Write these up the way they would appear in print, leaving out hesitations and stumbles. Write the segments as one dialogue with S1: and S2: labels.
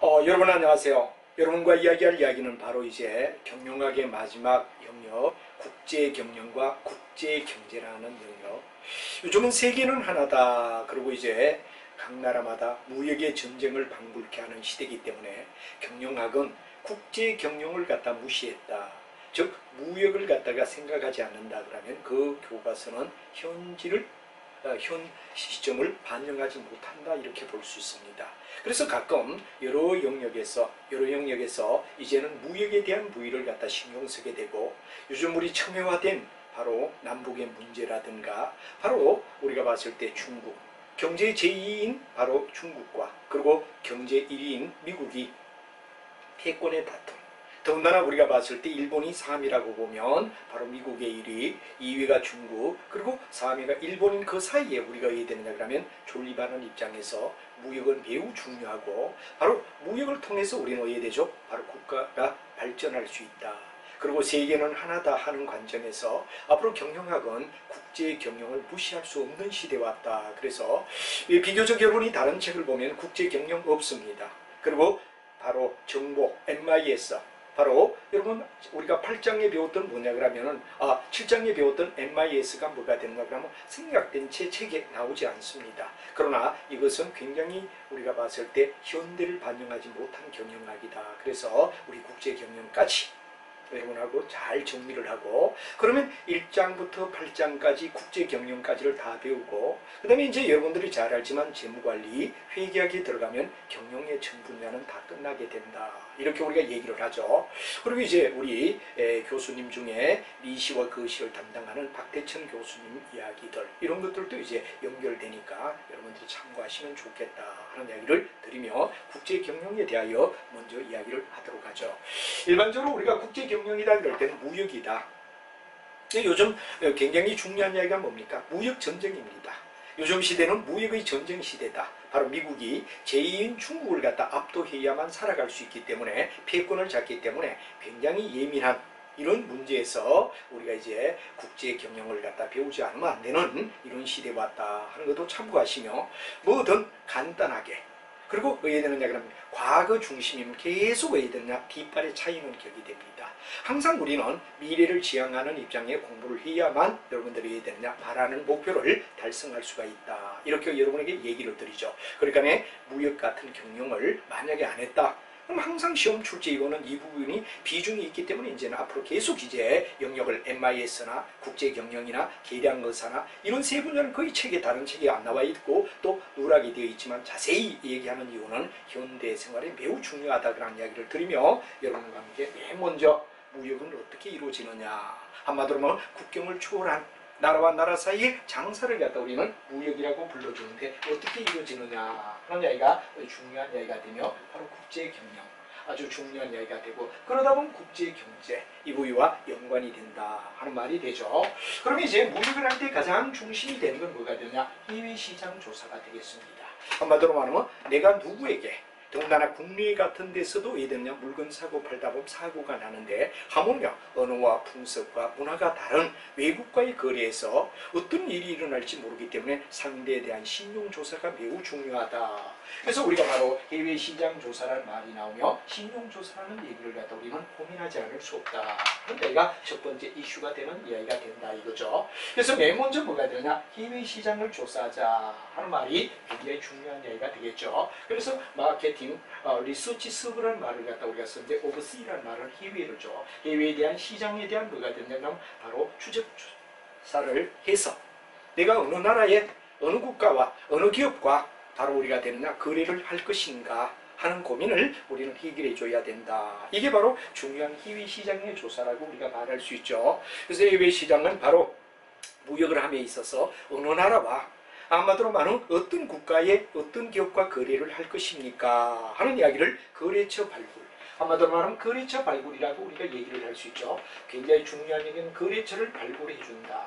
S1: 여러분 안녕하세요. 여러분과 이야기할 이야기는 바로 이제 경영학의 마지막 영역, 국제경영과 국제경제라는 영역. 요즘은 세계는 하나다. 그리고 이제 각 나라마다 무역의 전쟁을 방불케 하는 시대이기 때문에 경영학은 국제경영을 갖다 무시했다. 즉 무역을 갖다가 생각하지 않는다 그러면 그 교과서는 현 시점을 반영하지 못한다 이렇게 볼 수 있습니다. 그래서 가끔 여러 영역에서 이제는 무역에 대한 부위를 갖다 신경 쓰게 되고, 요즘 우리 첨예화된 바로 남북의 문제라든가, 바로 우리가 봤을 때 중국 경제 제2인 바로 중국과 그리고 경제 1위인 미국이 패권의 다툼, 더군다나 우리가 봤을 때 일본이 3위라고 보면 바로 미국의 1위, 2위가 중국, 그리고 3위가 일본인 그 사이에 우리가 왜 되느냐 그러면 존립하는 입장에서 무역은 매우 중요하고, 바로 무역을 통해서 우리는 왜 되죠? 바로 국가가 발전할 수 있다. 그리고 세계는 하나다 하는 관점에서 앞으로 경영학은 국제 경영을 무시할 수 없는 시대에 왔다. 그래서 비교적 여러분이 다른 책을 보면 국제 경영 없습니다. 그리고 바로 정보, MIS, 바로 여러분 우리가 8장에 배웠던 뭐냐 그러면은 7장에 배웠던 MIS가 뭐가 되는가 그러면 생략된 채 책에 나오지 않습니다. 그러나 이것은 굉장히 우리가 봤을 때 현대를 반영하지 못한 경영학이다. 그래서 우리 국제 경영까지 여러분하고 잘 정리를 하고, 그러면 1장부터 8장까지 국제경영까지를 다 배우고, 그 다음에 이제 여러분들이 잘 알지만 재무관리, 회계학에 들어가면 경영의 전 분야는 다 끝나게 된다. 이렇게 우리가 얘기를 하죠. 그리고 이제 우리 교수님 중에 리시와 거시를 담당하는 박대천 교수님 이야기들, 이런 것들도 이제 연결되니까 여러분들이 참고하시면 좋겠다 하는 이야기를 드리며 국제경영에 대하여 먼저 이야기를 하도록 하죠. 일반적으로 우리가 국제경영이다 그럴 때는 무역이다. 요즘 굉장히 중요한 이야기가 뭡니까? 무역 전쟁입니다. 요즘 시대는 무역의 전쟁 시대다. 바로 미국이 제2인 중국을 갖다 압도해야만 살아갈 수 있기 때문에, 패권을 잡기 때문에 굉장히 예민한 이런 문제에서 우리가 이제 국제 경영을 갖다 배우지 않으면 안 되는 이런 시대에 왔다 하는 것도 참고하시며, 뭐든 간단하게, 그리고 왜 되느냐 그러면 과거 중심이면 계속 왜 되느냐 뒷발의 차이는 격이 됩니다. 항상 우리는 미래를 지향하는 입장에 공부를 해야만 여러분들이 왜 되느냐 바라는 목표를 달성할 수가 있다. 이렇게 여러분에게 얘기를 드리죠. 그러니까 무역 같은 경영을 만약에 안 했다, 그럼 항상 시험 출제위원은 이 부분이 비중이 있기 때문에 이제는 앞으로 계속 이제 영역을 MIS나 국제경영이나 계량거사나 이런 세 분야는 거의 책에 다른 책에 안 나와 있고 또 누락이 되어 있지만 자세히 얘기하는 이유는 현대 생활에 매우 중요하다 그런 이야기를 드리며, 여러분과 함께 맨 먼저 무역은 어떻게 이루어지느냐, 한마디로 말하면 국경을 초월한 나라와 나라 사이의 장사를 갖다 우리는 무역이라고 불러주는데 어떻게 이루어지느냐 하는 이야기가 중요한 이야기가 되며, 바로 국제경영 아주 중요한 이야기가 되고, 그러다 보면 국제경제 이 부위와 연관이 된다 하는 말이 되죠. 그러면 이제 무역을 할 때 가장 중심이 되는 건 뭐가 되냐, 해외시장 조사가 되겠습니다. 한마디로 말하면 내가 누구에게, 더군다나 국내 같은 데서도 왜 되느냐 물건 사고 팔다 보면 사고가 나는데, 하물며 언어와 풍습과 문화가 다른 외국과의 거래에서 어떤 일이 일어날지 모르기 때문에 상대에 대한 신용조사가 매우 중요하다. 그래서 우리가 바로 해외시장 조사라는 말이 나오며 신용조사라는 얘기를 갖다 우리는 고민하지 않을 수 없다 하는 얘기가 첫 번째 이슈가 되는 이야기가 된다 이거죠. 그래서 맨 먼저 뭐가 되느냐 해외시장을 조사하자 하는 말이 굉장히 중요한 이야기가 되겠죠. 그래서 마케팅 리서치 서브라는 말을 갖다 우리가 쓰는데, 오버시라는 말은 해외를 줘. 해외에 대한 시장에 대한 뭐가 되냐면 바로 추적 조사를 해서 내가 어느 나라의 어느 국가와 어느 기업과 바로 우리가 되느냐 거래를 할 것인가 하는 고민을 우리는 해결해 줘야 된다. 이게 바로 중요한 해외 시장의 조사라고 우리가 말할 수 있죠. 그래서 해외 시장은 바로 무역을 함에 있어서 어느 나라와 한마디로 말하면 어떤 국가의 어떤 기업과 거래를 할 것입니까 하는 이야기를 거래처 발굴, 한마디로 말하면 거래처 발굴이라고 우리가 얘기를 할 수 있죠. 굉장히 중요한 얘기는 거래처를 발굴해 준다.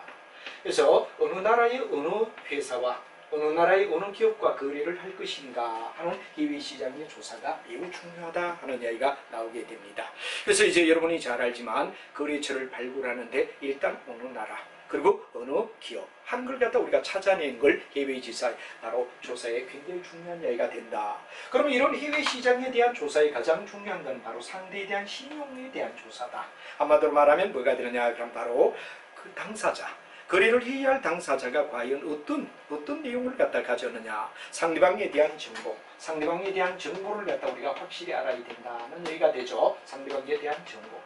S1: 그래서 어느 나라의 어느 회사와 어느 나라의 어느 기업과 거래를 할 것인가 하는 해외시장의 조사가 매우 중요하다 하는 이야기가 나오게 됩니다. 그래서 이제 여러분이 잘 알지만 거래처를 발굴하는데 일단 어느 나라, 그리고 어느 기업 하는 걸 갖다 우리가 찾아낸 걸 해외지사 바로 조사에 굉장히 중요한 얘기가 된다. 그러면 이런 해외 시장에 대한 조사의 가장 중요한 건 바로 상대에 대한 신용에 대한 조사다. 한마디로 말하면 뭐가 되느냐? 그럼 바로 그 당사자, 거래를 해야 할 당사자가 과연 어떤 내용을 갖다 가졌느냐, 상대방에 대한 정보, 상대방에 대한 정보를 갖다 우리가 확실히 알아야 된다는 얘기가 되죠. 상대방에 대한 정보.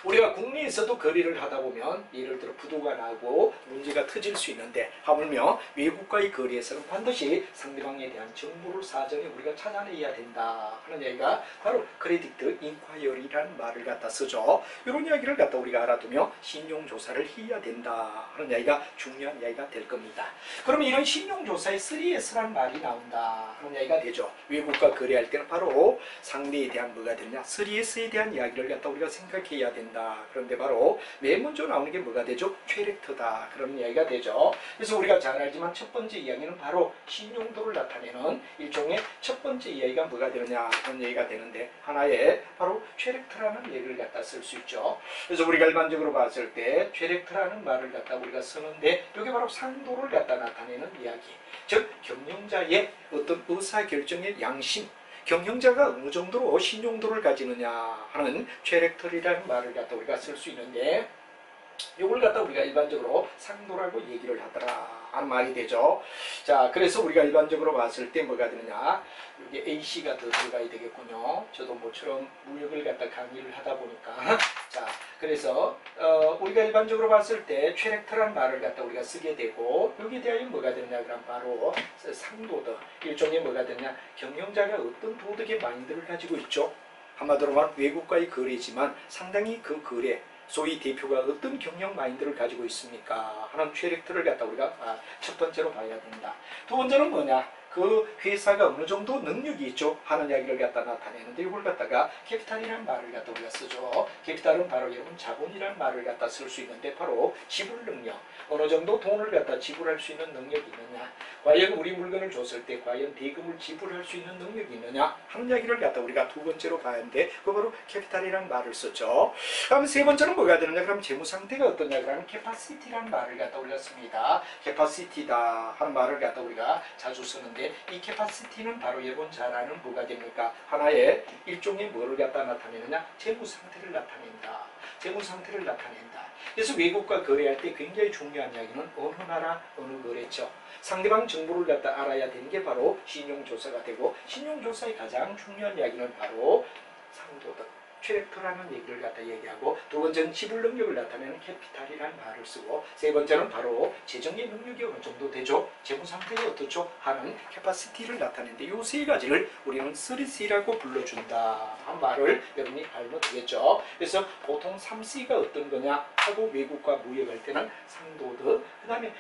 S1: 우리가 국내에서도 거래를 하다 보면 예를 들어 부도가 나고 문제가 터질 수 있는데 하물며 외국과의 거래에서는 반드시 상대방에 대한 정보를 사전에 우리가 찾아내야 된다 하는 얘기가 바로 크레디트 인콰이어리라는 말을 갖다 쓰죠. 이런 이야기를 갖다 우리가 알아두며 신용조사를 해야 된다 하는 이야기가 중요한 이야기가 될 겁니다. 그러면 이런 신용조사에 3S라는 말이 나온다 하는 이야기가 되죠. 외국과 거래할 때는 바로 상대에 대한 뭐가 되냐, 3S에 대한 이야기를 갖다 우리가 생각해야 된다. 그런데 바로 맨 먼저 나오는 게 뭐가 되죠? 캐릭터다. 그런 이야기가 되죠. 그래서 우리가 잘 알지만 첫 번째 이야기는 바로 신용도를 나타내는 일종의 첫 번째 이야기가 뭐가 되느냐 그런 얘기가 되는데 하나의 바로 캐릭터라는 얘기를 갖다 쓸 수 있죠. 그래서 우리가 일반적으로 봤을 때 캐릭터라는 말을 갖다 우리가 쓰는데 이게 바로 상도를 갖다 나타내는 이야기. 즉 경영자의 어떤 의사결정의 양심, 경영자가 어느 정도로 신용도를 가지느냐 하는 캐릭터리라는 말을 갖다 우리가 쓸 수 있는데 이걸 갖다 우리가 일반적으로 상도라고 얘기를 하더라 하는 말이 되죠. 자, 그래서 우리가 일반적으로 봤을 때 뭐가 되느냐, 여기 AC가 더 들어가야 되겠군요. 저도 모처럼 무역을 갖다 강의를 하다 보니까 자, 그래서 우리가 일반적으로 봤을 때 캐릭터란 말을 갖다 우리가 쓰게 되고 여기에 대하여 뭐가 되느냐 그럼 바로 상도덕, 일종의 뭐가 되느냐, 경영자가 어떤 도덕의 마인드를 가지고 있죠. 한마디로 말하면 외국과의 거래지만 상당히 그 거래 소위 대표가 어떤 경영 마인드를 가지고 있습니까 하는 캐릭터를 갖다 우리가 첫 번째로 봐야 된다. 두 번째는 뭐냐, 그 회사가 어느 정도 능력이 있죠 하는 이야기를 갖다 나타내는데 이걸 갖다가 캐피탈이라는 말을 갖다 우리가 쓰죠. 캐피탈은 바로 여러분 자본이라는 말을 갖다 쓸 수 있는데 바로 지불 능력, 어느 정도 돈을 갖다 지불할 수 있는 능력이 있느냐, 과연 우리 물건을 줬을 때 과연 대금을 지불할 수 있는 능력이 있느냐 하는 이야기를 갖다 우리가 두 번째로 봐야 하는데 그거 바로 캐피탈이라는 말을 썼죠. 그럼 세 번째는 뭐가 되느냐, 그럼 재무 상태가 어떠냐 그러면 캐파시티라는 말을 갖다 올렸습니다. 캐파시티다 하는 말을 갖다 우리가 자주 쓰는데 이 캐파시티는 바로 여러분 잘 아는 뭐가 됩니까? 하나의 일종의 뭐를 갖다 나타내느냐, 재무 상태를 나타낸다. 재무 상태를 나타낸다. 그래서 외국과 거래할 때 굉장히 중요한 이야기는 어느 나라 어느 거래처 상대방 정보를 갖다 알아야 되는 게 바로 신용조사가 되고, 신용조사의 가장 중요한 이야기는 바로 상도덕, 캐릭터라는 얘기를 갖다 얘기하고, 두 번째는 지불 능력을 나타내는 캐피탈이라는 말을 쓰고, 세 번째는 바로 재정의 능력이 어느 정도 되죠, 재무 상태가 어떻죠 하는 캐파시티를 나타내는데 이 세 가지를 우리는 3C라고 불러준다 한 말을 여러분이 알면 되겠죠. 그래서 보통 3C가 어떤 거냐 하고 외국과 무역할 때는 상도덕, 그 다음에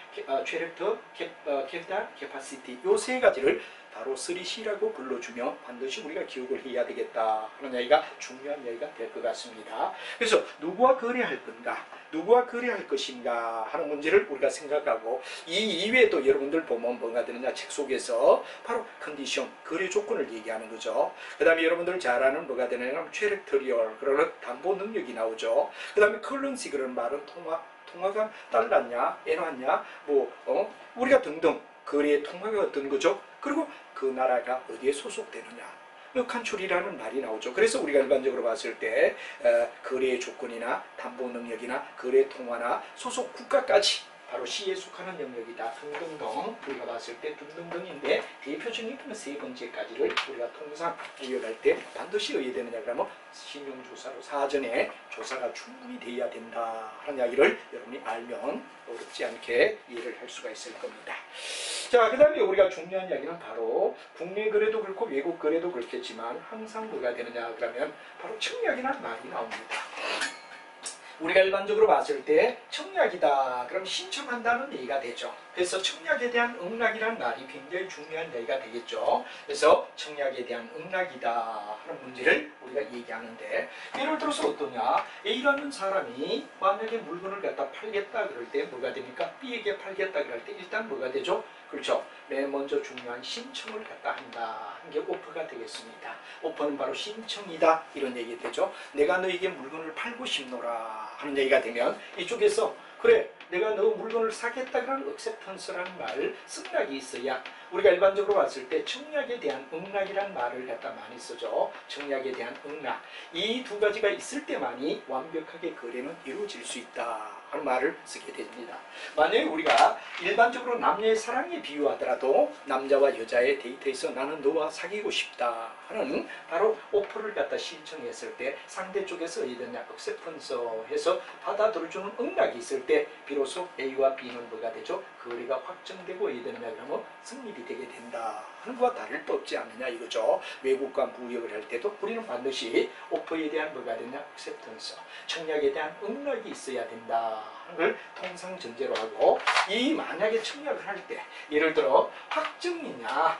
S1: 캐릭터, 캐피탈, 캐파시티 이 세 가지를 바로 3C라고 불러주며 반드시 우리가 기억을 해야 되겠다 하는 이야기가 중요한 이야기가 될 것 같습니다. 그래서 누구와 거래할 건가, 누구와 거래할 것인가 하는 문제를 우리가 생각하고, 이 이외에도 여러분들 보면 뭐가 되느냐, 책 속에서 바로 컨디션, 거래 조건을 얘기하는 거죠. 그 다음에 여러분들 잘 아는 뭐가 되느냐, 캐릭터리얼, 그러는 담보 능력이 나오죠. 그 다음에 컬런시, 그런 말은 통화가 달랐냐, 엔화냐, 우리가 등등 거래의 통화가 어떤 거죠. 그리고 그 나라가 어디에 소속되느냐, 컨트리라는 말이 나오죠. 그래서 우리가 일반적으로 봤을 때 거래의 조건이나 담보 능력이나 거래 통화나 소속 국가까지 바로 C에 속하는 영역이다 등등등 우리가 봤을 때 등등등인데, 대표적인 세 번째까지를 우리가 통상 무역할 때 반드시 어디에 되느냐 그러면 신용조사로 사전에 조사가 충분히 돼야 된다 하는 이야기를 여러분이 알면 어렵지 않게 이해를 할 수가 있을 겁니다. 자, 그 다음에 우리가 중요한 이야기는 바로 국내 거래도 그렇고 외국 거래도 그렇겠지만 항상 뭐가 되느냐 그러면 바로 청약이라는 말이 나옵니다. 우리가 일반적으로 봤을 때 청약이다 그럼 신청한다는 얘기가 되죠. 그래서 청약에 대한 응락이라는 말이 굉장히 중요한 얘기가 되겠죠. 그래서 청약에 대한 응락이다 하는 문제를 우리가 얘기하는데, 예를 들어서 어떠냐, A라는 사람이 만약에 물건을 갖다 팔겠다 그럴 때 뭐가 됩니까? B에게 팔겠다 그럴 때 일단 뭐가 되죠? 그렇죠. 맨 먼저 중요한 신청을 갖다 한다 하는 게 오퍼가 되겠습니다. 오퍼는 바로 신청이다 이런 얘기 되죠. 내가 너에게 물건을 팔고 싶노라 하는 얘기가 되면 이쪽에서 그래, 내가 너 물건을 사겠다는 액셉턴스라는 말, 승낙이 있어야 우리가 일반적으로 봤을 때 청약에 대한 응낙이란 말을 갖다 많이 쓰죠. 청약에 대한 응낙. 이 두 가지가 있을 때만이 완벽하게 거래는 이루어질 수 있다 하는 말을 쓰게 됩니다. 만약에 우리가 일반적으로 남녀의 사랑에 비유하더라도 남자와 여자의 데이트에서 나는 너와 사귀고 싶다 하는 바로 오퍼를 갖다 신청했을 때 상대 쪽에서 어디냐 액셉턴스 해서 받아들여주는 응낙이 있을 때 비로소 A와 B는 뭐가 되죠? 거래가 확정되고 어디 되느냐 그러면 성립이 되게 된다 하는 것과 다를 바 없지 않느냐 이거죠. 외국과 무역을 할 때도 우리는 반드시 오퍼에 대한 뭐가 되냐 액셉턴스, 청약에 대한 응낙이 있어야 된다 하는 걸 통상 전제로 하고, 이 만약에 청약을 할 때 예를 들어 확정이냐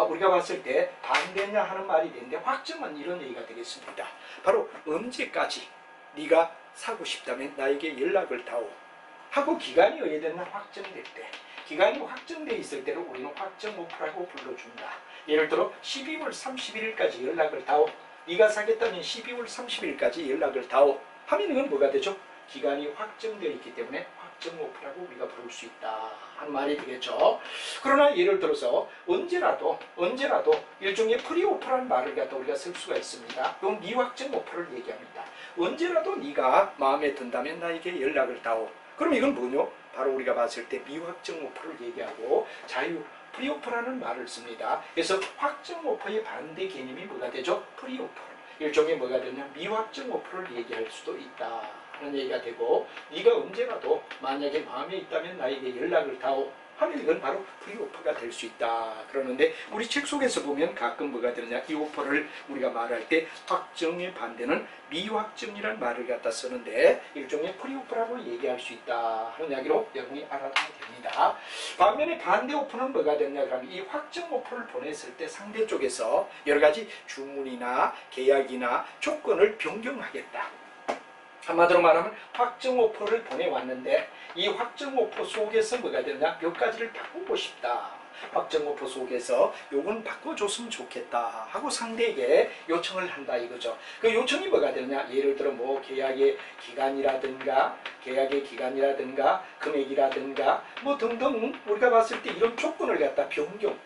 S1: 우리가 봤을 때 반대냐 하는 말이 되는데, 확정은 이런 얘기가 되겠습니다. 바로 언제까지 네가 사고 싶다면 나에게 연락을 다오 하고 기간이 어디에 됐나 확정될 때, 기간이 확정돼 있을 때를 우리는 확정 오퍼라고 불러준다. 예를 들어 12월 31일까지 연락을 다오, 네가 사겠다면 12월 30일까지 연락을 다오 하면 이건 뭐가 되죠? 기간이 확정되어 있기 때문에 확정 오퍼라고 우리가 부를 수 있다 하는 말이 되겠죠. 그러나 예를 들어서 언제라도 일종의 프리오퍼라는 말을 갖다 우리가 쓸 수가 있습니다. 그건 미확정 오퍼를 얘기합니다. 언제라도 네가 마음에 든다면 나에게 연락을 다오. 그럼 이건 뭐뇨? 바로 우리가 봤을 때 미확정 오퍼를 얘기하고 자유 프리오퍼라는 말을 씁니다. 그래서 확정 오퍼의 반대 개념이 뭐가 되죠? 프리오퍼. 일종의 뭐가 되냐? 미확정 오퍼를 얘기할 수도 있다 하는 얘기가 되고, 네가 언제라도 만약에 마음에 있다면 나에게 연락을 다오 하면 이건 바로 프리오퍼가 될 수 있다. 그러는데 우리 책 속에서 보면 가끔 뭐가 되느냐, 이 오퍼를 우리가 말할 때 확정의 반대는 미확정이라는 말을 갖다 쓰는데 일종의 프리오퍼라고 얘기할 수 있다 하는 이야기로 여러분이 알아두면 됩니다. 반면에 반대 오퍼는 뭐가 되느냐 그러면 이 확정 오퍼를 보냈을 때 상대 쪽에서 여러 가지 주문이나 계약이나 조건을 변경하겠다. 한마디로 말하면 확정 오퍼를 보내왔는데 이 확정 오퍼 속에서 뭐가 되느냐, 몇 가지를 바꾸고 싶다. 확정 오퍼 속에서 요건 바꿔줬으면 좋겠다 하고 상대에게 요청을 한다 이거죠. 그 요청이 뭐가 되느냐, 예를 들어 뭐 계약의 기간이라든가 금액이라든가 뭐 등등 우리가 봤을 때 이런 조건을 갖다 변경,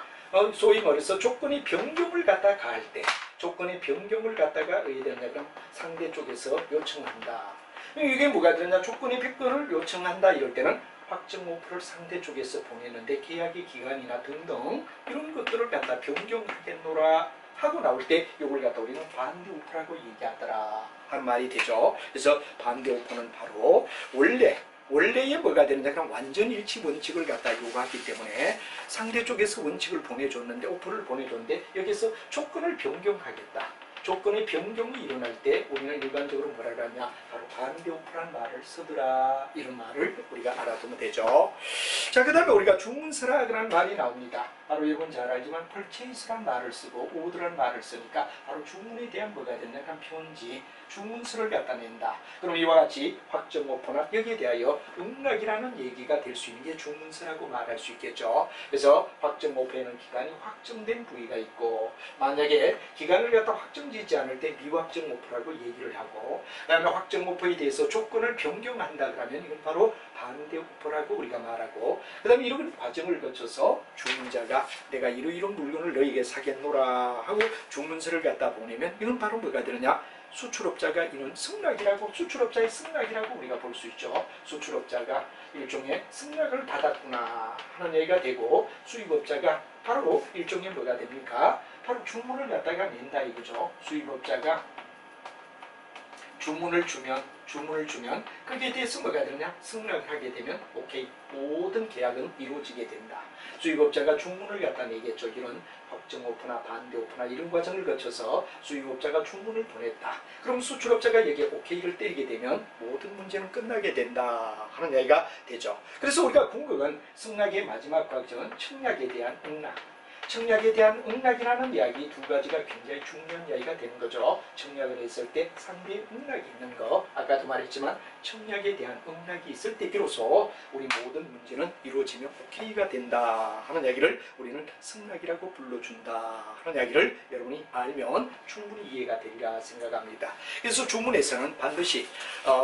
S1: 소위 말해서 조건의 변경을 갖다 가할 때, 조건의 변경을 갖다가 의뢰되냐 그럼 상대 쪽에서 요청한다. 이게 뭐가 되느냐, 조건의 변경을 요청한다 이럴 때는 확정 오퍼를 상대 쪽에서 보내는데 계약의 기간이나 등등 이런 것들을 갖다 변경하겠노라 하고 나올 때 이걸 갖다 우리는 반대 오퍼라고 얘기하더라 하는 말이 되죠. 그래서 반대 오퍼는 바로 원래의 뭐가 되느냐, 그럼 완전 일치 원칙을 갖다 요구하기 때문에 상대 쪽에서 원칙을 보내줬는데, 오퍼를 보내줬는데 여기서 조건을 변경하겠다. 조건의 변경이 일어날 때 우리는 일반적으로 뭐라 그러냐, 바로 반대 오퍼라는 말을 쓰더라 이런 말을 우리가 알아두면 되죠. 자, 그 다음에 우리가 주문서라는 말이 나옵니다. 바로 여러분 잘 알지만 purchase라는 말을 쓰고 order라는 말을 쓰니까 바로 주문에 대한 뭐가 되냐, 그럼 편지, 주문서를 갖다 낸다. 그럼 이와 같이 확정 오퍼나 여기에 대하여 응낙이라는 얘기가 될 수 있는 게 주문서라고 말할 수 있겠죠. 그래서 확정 오퍼에는 기간이 확정된 부위가 있고, 만약에 기간을 갖다 확정짓지 않을 때 미확정 오퍼라고 얘기를 하고, 그 다음에 확정 오퍼에 대해서 조건을 변경한다 그러면 이건 바로 반대 오퍼라고 우리가 말하고, 그 다음에 이런 과정을 거쳐서 주문자가 내가 이런 물건을 너에게 사겠노라 하고 주문서를 갖다 보내면 이건 바로 뭐가 되느냐, 수출업자가 이런 수출업자의 승낙이라고 우리가 볼 수 있죠. 수출업자가 일종의 승낙을 받았구나 하는 얘기가 되고, 수입업자가 바로 일종의 뭐가 됩니까? 바로 주문을 갖다가 낸다 이거죠. 수입업자가 주문을 주면 거기에 대해서 뭐가 되느냐, 승낙을 하게 되면 오케이, 모든 계약은 이루어지게 된다. 수입업자가 주문을 갖다 내겠죠. 이런 확정 오퍼나 반대 오퍼나 이런 과정을 거쳐서 수입업자가 주문을 보냈다. 그럼 수출업자가 여기에 오케이를 때리게 되면 모든 문제는 끝나게 된다 하는 얘기가 되죠. 그래서 우리가 궁극은 승낙의 마지막 과정은 청약에 대한 응낙. 청약에 대한 응락이라는 이야기 두 가지가 굉장히 중요한 이야기가 되는 거죠. 청약을 했을 때 상대의 응락이 있는 거, 아까도 말했지만 청약에 대한 응락이 있을 때 비로소 우리 모든 문제는 이루어지며 오케이가 된다 하는 이야기를 우리는 승락이라고 불러준다 하는 이야기를 여러분이 알면 충분히 이해가 되리라 생각합니다. 그래서 주문에서는 반드시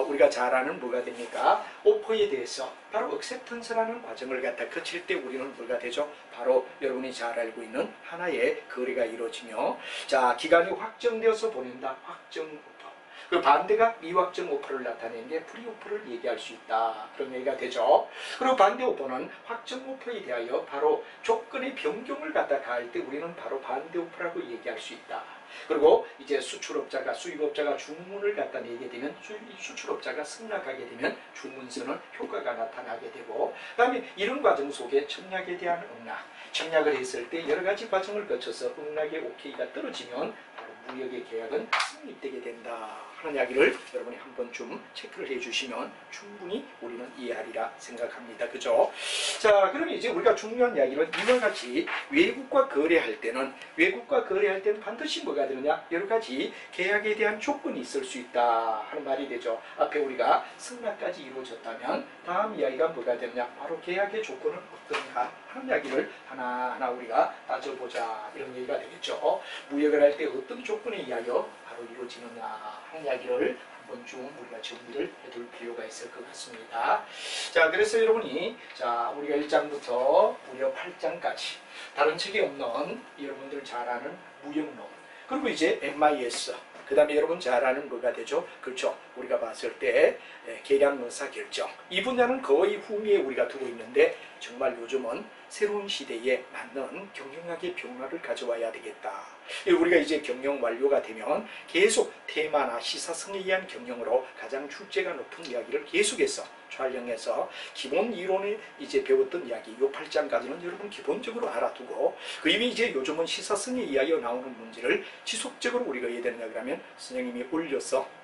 S1: 우리가 잘 아는 뭐가 됩니까? 오퍼에 대해서 바로 액셉턴스라는 과정을 갖다 거칠 때 우리는 뭐가 되죠? 바로 여러분이 잘 알고 있는 하나의 거래가 이루어지며, 자, 기간이 확정되어서 보낸다. 확정 오퍼. 그 반대가 미확정 오퍼를 나타내는 게 프리오퍼를 얘기할 수 있다. 그런 얘기가 되죠. 그리고 반대 오퍼는 확정 오퍼에 대하여 바로 조건의 변경을 갖다 가할 때 우리는 바로 반대 오퍼라고 얘기할 수 있다. 그리고 이제 수출업자가 수입업자가 주문을 갖다 내게 되면 수출업자가 승낙하게 되면 주문서는 효과가 나타나게 되고, 그 다음에 이런 과정 속에 청약에 대한 응낙, 청약을 했을 때 여러 가지 과정을 거쳐서 응낙의 오케이가 떨어지면 바로 무역의 계약은 성립되게 된다 하는 이야기를 여러분이 한번 좀 체크를 해주시면 충분히 우리는 이해하리라 생각합니다. 그죠? 자, 그러면 이제 우리가 중요한 이야기는 이와 같이 외국과 거래할 때는 반드시 뭐가 되느냐? 여러 가지 계약에 대한 조건이 있을 수 있다 하는 말이 되죠. 앞에 우리가 승낙까지 이루어졌다면 다음 이야기가 뭐가 되느냐? 바로 계약의 조건은 어떤가 하는 이야기를 하나하나 우리가 따져보자 이런 얘기가 되겠죠. 무역을 할 때 어떤 조건에 의하여 바로 이루어지느냐 하는 이야기를 한번 좀 우리가 정리를 해둘 필요가 있을 것 같습니다. 자, 그래서 여러분이 자 우리가 1장부터 무려 8장까지 다른 책에 없는 여러분들 잘 아는 무역론, 그리고 이제 MIS, 그 다음에 여러분 잘 아는 뭐가 되죠? 그렇죠. 우리가 봤을 때 계량 의사결정, 이 분야는 거의 후미에 우리가 두고 있는데 정말 요즘은 새로운 시대에 맞는 경영학의 변화를 가져와야 되겠다. 우리가 이제 경영 완료가 되면 계속 테마나 시사성에 의한 경영으로 가장 출제가 높은 이야기를 계속해서 촬영해서 기본 이론을 이제 배웠던 이야기, 요 8장까지는 여러분 기본적으로 알아두고, 그 이후에 이제 요즘은 시사성에 의하여 나오는 문제를 지속적으로 우리가 해야 되느냐 그러면 선생님이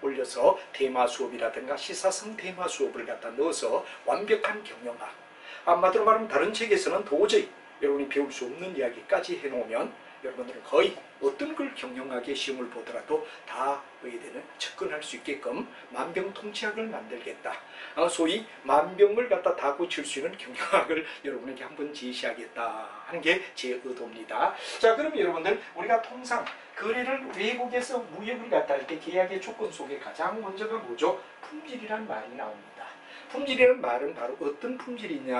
S1: 올려서 테마 수업이라든가 시사성 테마 수업을 갖다 넣어서 완벽한 경영학, 한마디로 말하면 다른 책에서는 도저히 여러분이 배울 수 없는 이야기까지 해놓으면 여러분들은 거의 어떤 걸 경영학의 시험을 보더라도 다 의대는 접근할 수 있게끔 만병통치약을 만들겠다. 소위 만병을 갖다 다 고칠 수 있는 경영학을 여러분에게 한번 제시하겠다 하는 게 제 의도입니다. 자, 그럼 여러분들 우리가 통상 거래를 외국에서 무역을 갖다 할 때 계약의 조건 속에 가장 먼저가 뭐죠? 품질이란 말이 나옵니다. 품질이라는 말은 바로 어떤 품질이냐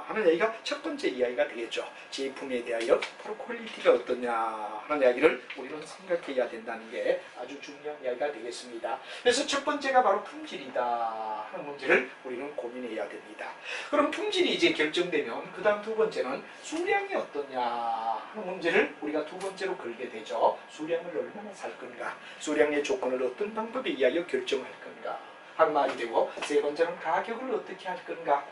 S1: 하는 이야기가 첫 번째 이야기가 되겠죠. 제품에 대하여 바로 퀄리티가 어떠냐 하는 이야기를 우리는 생각해야 된다는 게 아주 중요한 이야기가 되겠습니다. 그래서 첫 번째가 바로 품질이다 하는 문제를 우리는 고민해야 됩니다. 그럼 품질이 이제 결정되면 그 다음 두 번째는 수량이 어떠냐 하는 문제를 우리가 두 번째로 걸게 되죠. 수량을 얼마나 살 건가, 수량의 조건을 어떤 방법에 의하여 결정할 건가 한 말이 되고, 세 번째는 가격을 어떻게 할 건가.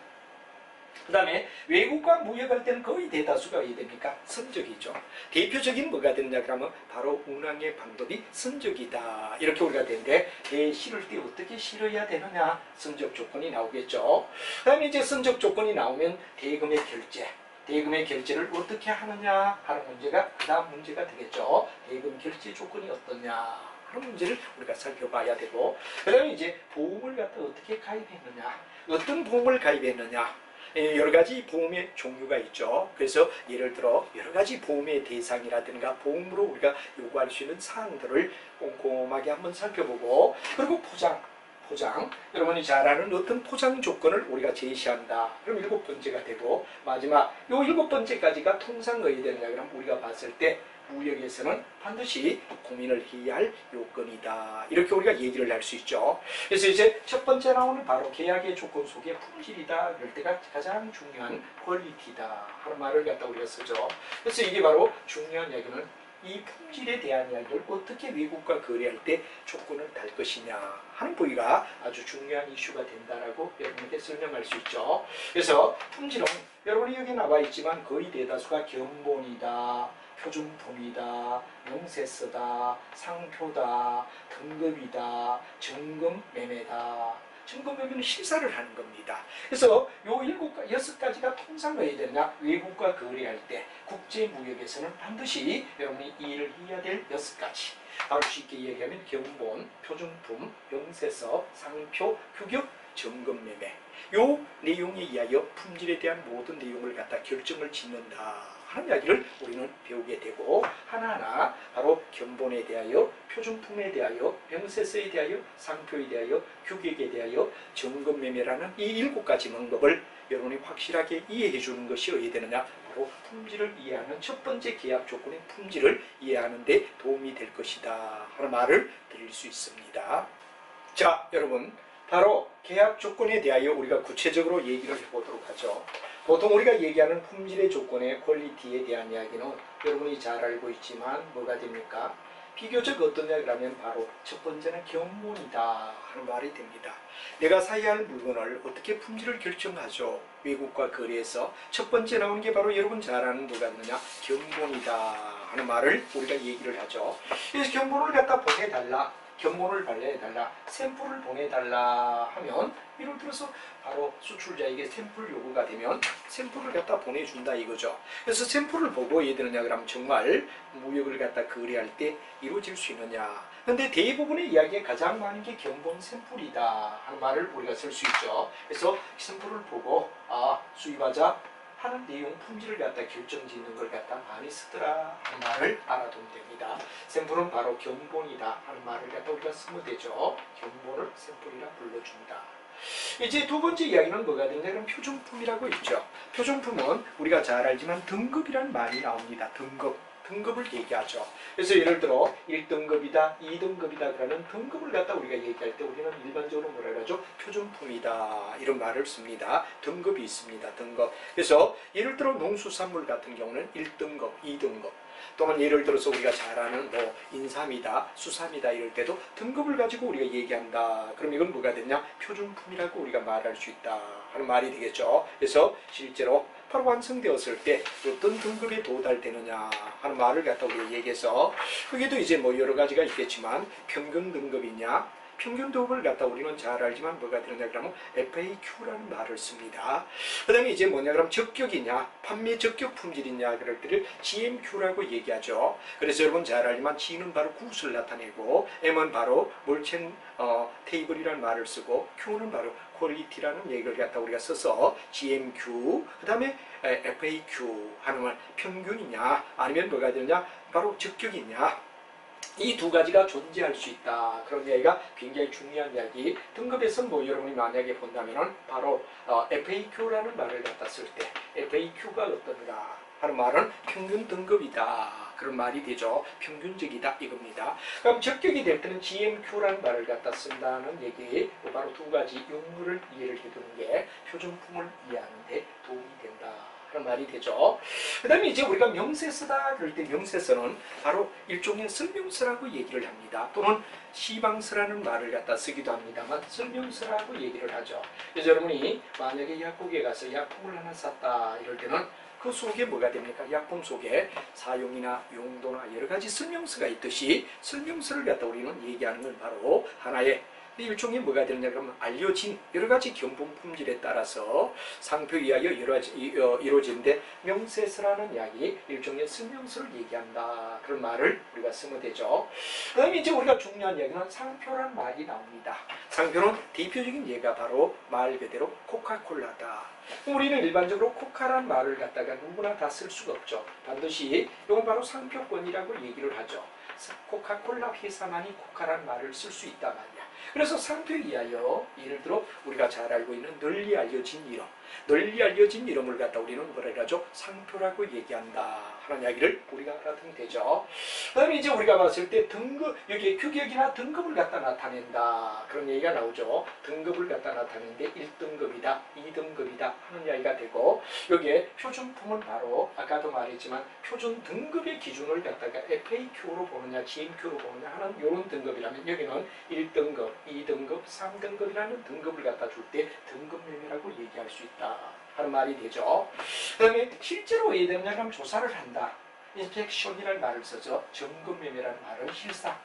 S1: 그 다음에 외국과 무역할 때는 거의 대다수가 어디 됩니까? 선적이죠. 대표적인 뭐가 되느냐 그러면 바로 운항의 방법이 선적이다 이렇게 우리가 되는데, 배 실을 때 어떻게 실어야 되느냐, 선적 조건이 나오겠죠. 그 다음에 이제 선적 조건이 나오면 대금의 결제를 어떻게 하느냐 하는 문제가 그 다음 문제가 되겠죠. 대금 결제 조건이 어떠냐 하는 문제를 우리가 살펴봐야 되고, 그 다음에 이제 보험을 갖다 어떻게 가입했느냐, 어떤 보험을 가입했느냐, 여러 가지 보험의 종류가 있죠. 그래서 예를 들어 여러 가지 보험의 대상이라든가 보험으로 우리가 요구할 수 있는 사항들을 꼼꼼하게 한번 살펴보고, 그리고 포장, 여러분이 잘 아는 어떤 포장 조건을 우리가 제시한다. 그럼 7번째가 되고, 마지막 요 7번째까지가 통상 어디 되느냐 그럼 우리가 봤을 때 무역에서는 반드시 고민을 해야 할 요건이다. 이렇게 우리가 얘기를 할 수 있죠. 그래서 이제 첫 번째 나오는 바로 계약의 조건 속에 품질이다. 이럴 때가 가장 중요한 퀄리티다 하는 말을 갖다 우리가 쓰죠. 그래서 이게 바로 중요한 이야기는 이 품질에 대한 이야기를 어떻게 외국과 거래할 때 조건을 달 것이냐 하는 부위가 아주 중요한 이슈가 된다라고 여러분에게 설명할 수 있죠. 그래서 품질은 여러분이 여기 나와 있지만 거의 대다수가 견본이다, 표준품이다, 명세서다, 상표다, 등급이다, 정금 매매다, 점검매매는 실사를 하는 겁니다. 그래서 요 여섯 가지가 통상 왜 되느냐? 외국과 거래할 때 국제무역에서는 반드시 여러분이 이해를 해야 될 여섯 가지. 바로 쉽게 얘기하면 경본, 표준품, 영세서, 상표, 규격, 점검매매. 요 내용에 의하여 품질에 대한 모든 내용을 갖다 결정을 짓는다 하는 이야기를 우리는 배우게 되고, 하나하나 바로 견본에 대하여, 표준품에 대하여, 영세서에 대하여, 상표에 대하여, 규격에 대하여 점검매매라는 이 7가지 방법을 여러분이 확실하게 이해해 주는 것이 어디 되느냐? 바로 품질을 이해하는 첫 번째 계약 조건의 품질을 이해하는 데 도움이 될 것이다 하는 말을 드릴 수 있습니다. 자, 여러분, 바로 계약 조건에 대하여 우리가 구체적으로 얘기를 해보도록 하죠. 보통 우리가 얘기하는 품질의 조건의 퀄리티에 대한 이야기는 여러분이 잘 알고 있지만 뭐가 됩니까? 비교적 어떠냐 그러면 바로 첫 번째는 견본이다 하는 말이 됩니다. 내가 사야 할 물건을 어떻게 품질을 결정하죠? 외국과 거래에서 첫 번째 나오는 게 바로 여러분 잘 아는 뭐가 있느냐? 견본이다 하는 말을 우리가 얘기를 하죠. 그래서 견본을 갖다 보내달라, 견본을 발레해달라, 샘플을 보내달라 하면, 예를 들어서 바로 수출자에게 샘플 요구가 되면 샘플을 갖다 보내준다 이거죠. 그래서 샘플을 보고 해야 되느냐 그러면 정말 무역을 갖다 거래할 때 이루어질 수 있느냐. 근데 대부분의 이야기에 가장 많은 게 견본 샘플이다 하는 말을 우리가 쓸 수 있죠. 그래서 샘플을 보고 수입하자 하는 내용, 품질을 갖다 결정짓는 걸 갖다 많이 쓰더라 하는 말을 알아두면 됩니다. 샘플은 바로 견본이다 하는 말을 갖다 우리가 쓰면 되죠. 견본을 샘플이라 불러준다. 이제 두 번째 이야기는 뭐가 되냐면 표준품이라고 있죠. 표준품은 우리가 잘 알지만 등급이라는 말이 나옵니다. 등급을 얘기하죠. 그래서 예를 들어 1등급이다, 2등급이다 그러는 등급을 갖다 우리가 얘기할 때 우리는 일반적으로 뭐라 그러죠? 표준품이다 이런 말을 씁니다. 등급이 있습니다. 등급. 그래서 예를 들어 농수산물 같은 경우는 1등급, 2등급, 또는 예를 들어서 우리가 잘 아는 뭐 인삼이다, 수삼이다 이럴 때도 등급을 가지고 우리가 얘기한다. 그럼 이건 뭐가 되냐? 표준품이라고 우리가 말할 수 있다 하는 말이 되겠죠. 그래서 실제로 바로 완성되었을 때 어떤 등급에 도달되느냐 하는 말을 갖다 우리가 얘기해서, 그게도 이제 뭐 여러 가지가 있겠지만 평균 등급이냐, 평균 등급을 갖다 우리는 잘 알지만 뭐가 되느냐 그러면 FAQ라는 말을 씁니다. 그 다음에 이제 뭐냐 그러면 적격이냐, 판매 적격 품질이냐 그럴 때를 GMQ라고 얘기하죠. 그래서 여러분 잘 알지만 G는 바로 굿을 나타내고, M은 바로 몰첸 테이블이라는 말을 쓰고, Q는 바로 퀄리티라는 얘기를 갖다 우리가 써서 GMQ, 그 다음에 FAQ 하는 말, 평균이냐 아니면 뭐가 되느냐 바로 적격이냐, 이 두 가지가 존재할 수 있다. 그런 이야기가 굉장히 중요한 이야기. 등급에서 뭐 여러분이 만약에 본다면은 바로 FAQ라는 말을 갖다 쓸 때 FAQ가 어떤가 하는 말은 평균 등급이다 그런 말이 되죠. 평균적이다 이겁니다. 그럼 적격이 될 때는 GMQ라는 말을 갖다 쓴다는 얘기, 바로 두 가지 용어를 이해를 해두는 게 표준품을 이해하는 데 도움이 된다 그런 말이 되죠. 그 다음에 이제 우리가 명세서다 그럴 때 명세서는 바로 일종의 설명서라고 얘기를 합니다. 또는 시방서라는 말을 갖다 쓰기도 합니다만 설명서라고 얘기를 하죠. 그래서 여러분이 만약에 약국에 가서 약품을 하나 샀다 이럴 때는 그 속에 뭐가 됩니까? 약품 속에 사용이나 용도나 여러 가지 설명서가 있듯이 설명서를 갖다 우리는 얘기하는 건 바로 하나의 일종의 뭐가 되느냐 그러면 알려진 여러 가지 견본 품질에 따라서 상표에 의하여 여러 가지 이루어지는데, 명세서라는 이야기 일종의 설명서를 얘기한다 그런 말을 우리가 쓰면 되죠. 그 다음에 이제 우리가 중요한 이야기는 상표라는 말이 나옵니다. 상표는 대표적인 예가 바로 말 그대로 코카콜라다. 우리는 일반적으로 코카라는 말을 갖다가 누구나 다 쓸 수가 없죠. 반드시 이건 바로 상표권이라고 얘기를 하죠. 코카콜라 회사만이 코카라는 말을 쓸 수 있단 말이야. 그래서 상표에 의하여 예를 들어 우리가 잘 알고 있는 널리 알려진 이름, 널리 알려진 이름을 갖다 우리는 뭐라 그러죠? 상표라고 얘기한다 하는 이야기를 우리가 알아두면 되죠. 그 다음에 이제 우리가 봤을 때 등급, 여기 규격이나 등급을 갖다 나타낸다 그런 얘기가 나오죠. 등급을 갖다 나타내는데 1등급이다, 2등급이다 하는 이야기가 되고, 여기에 표준품은 바로 아까도 말했지만 표준 등급의 기준을 갖다가 FAQ로 보느냐 GMQ로 보느냐 하는 이런 등급이라면, 여기는 1등급, 2등급, 3등급이라는 등급을 갖다 줄 때 등급매매라고 얘기할 수 있다 하는 말이 되죠. 그 다음에 실제로 왜 되느냐 하면 조사를 한다. 인스펙션이라는 말을 써죠. 점검매매라는 말은 실사.